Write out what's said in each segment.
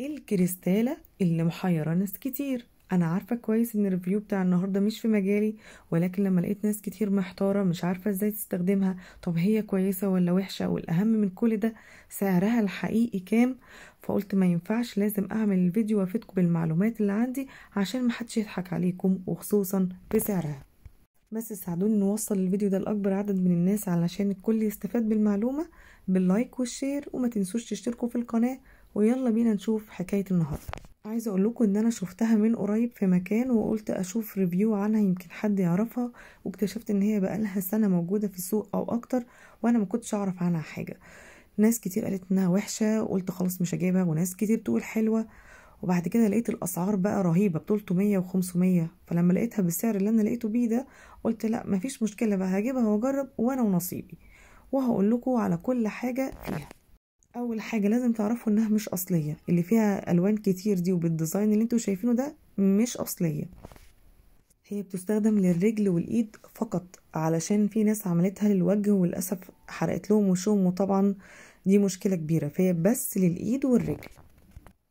الكريستالة اللي محيرة ناس كتير. انا عارفة كويس ان الريفيو بتاع النهاردة مش في مجالي، ولكن لما لقيت ناس كتير محتارة مش عارفة ازاي تستخدمها، طب هي كويسة ولا وحشة، والاهم من كل ده سعرها الحقيقي كام. فقلت ما ينفعش، لازم اعمل الفيديو وافيدكم بالمعلومات اللي عندي عشان محدش يضحك عليكم، وخصوصا بسعرها. بس ساعدوني نوصل الفيديو ده لأكبر عدد من الناس علشان الكل يستفاد بالمعلومة، باللايك والشير، وما تنسوش تشتركوا في القناة. ويلا بينا نشوف حكاية النهاردة. عايزة اقول لكم ان انا شفتها من قريب في مكان، وقلت اشوف ريفيو عنها يمكن حد يعرفها، واكتشفت ان هي بقالها سنة موجودة في السوق او اكتر، وانا ما كنتش اعرف عنها حاجة. ناس كتير قالت انها وحشة، وقلت خلاص مش هجيبها، وناس كتير تقول حلوة. وبعد كده لقيت الاسعار بقى رهيبه ب 300 و500، فلما لقيتها بالسعر اللي انا لقيته بيه ده قلت لا مفيش مشكله بقى، هجيبها واجرب وانا ونصيبي. وهقول لكم على كل حاجه فيها. اول حاجه لازم تعرفوا انها مش اصليه، اللي فيها الوان كتير دي وبالديزاين اللي انتوا شايفينه ده مش اصليه. هي بتستخدم للرجل والايد فقط، علشان في ناس عملتها للوجه وللاسف حرقت لهم وشهم، وطبعا دي مشكله كبيره، فهي بس للايد والرجل.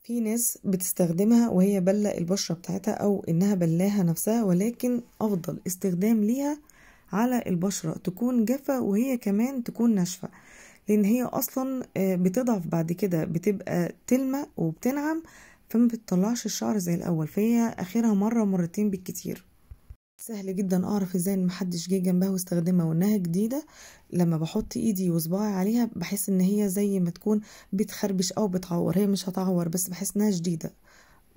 في ناس بتستخدمها وهي بلة البشرة بتاعتها او انها بلاها نفسها، ولكن افضل استخدام ليها على البشرة تكون جافة وهي كمان تكون ناشفة، لان هي اصلا بتضعف بعد كده، بتبقى تلمع وبتنعم، فما بتطلعش الشعر زي الاول، فهي اخرها مرة مرتين بالكتير. سهل جدا اعرف ازاي ان محدش جه جنبها واستخدمها وانها جديده. لما بحط ايدي وصباعي عليها بحس ان هي زي ما تكون بتخربش او بتعور، هي مش هتعور بس بحس انها جديده.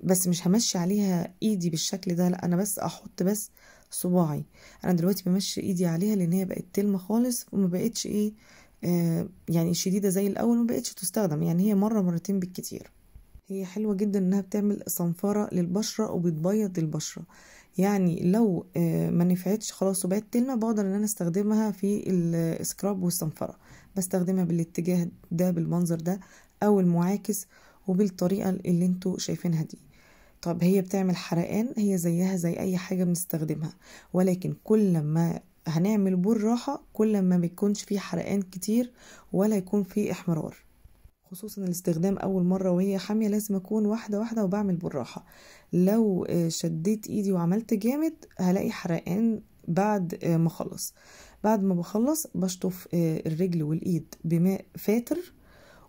بس مش همشي عليها ايدي بالشكل ده، لا انا بس احط بس صباعي. انا دلوقتي بمشي ايدي عليها لان هي بقت تلمة خالص، وما بقتش ايه يعني شديده زي الاول، ما بقتش تستخدم، يعني هي مره مرتين بالكتير. هي حلوة جدا انها بتعمل صنفرة للبشرة وبتبيض البشرة. يعني لو ما نفعتش خلاص وبقت تلمة، بقدر ان انا استخدمها في السكراب والصنفرة. بستخدمها بالاتجاه ده بالمنظر ده او المعاكس، وبالطريقة اللي انتوا شايفينها دي. طب هي بتعمل حرقان، هي زيها زي اي حاجة بنستخدمها، ولكن كل ما هنعمل بالراحة كل ما بيكونش فيه حرقان كتير ولا يكون فيه احمرار. خصوصا الاستخدام اول مرة وهي حامية لازم اكون واحدة واحدة وبعمل بالراحة. لو شديت ايدي وعملت جامد هلاقي حرقان بعد ما اخلص. بعد ما بخلص بشطف الرجل والايد بماء فاتر،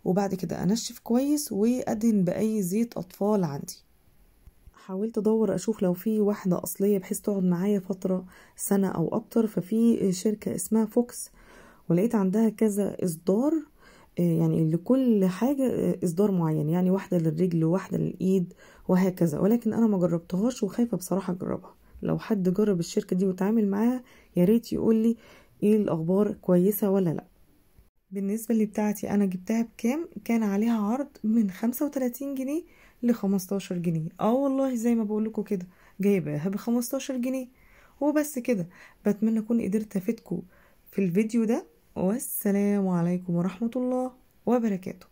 وبعد كده انشف كويس وادهن باي زيت اطفال عندي. حاولت ادور اشوف لو في واحدة اصلية بحيث تقعد معايا فترة سنة او اكتر، ففي شركة اسمها فوكس، ولقيت عندها كذا اصدار، يعني لكل حاجة اصدار معين، يعني واحدة للرجل وواحدة للايد وهكذا، ولكن انا ما جربتهاش وخايفة بصراحة اجربها. لو حد جرب الشركة دي وتعامل معاها يا ريت يقول لي ايه الاخبار، كويسة ولا لا. بالنسبة اللي بتاعتي انا جبتها بكام، كان عليها عرض من 35 جنيه ل 15 جنيه. والله زي ما بقولكوا كده، جايباها ب15 جنيه وبس كده. بتمنى اكون قدرت افيدكم في الفيديو ده، والسلام عليكم ورحمة الله وبركاته.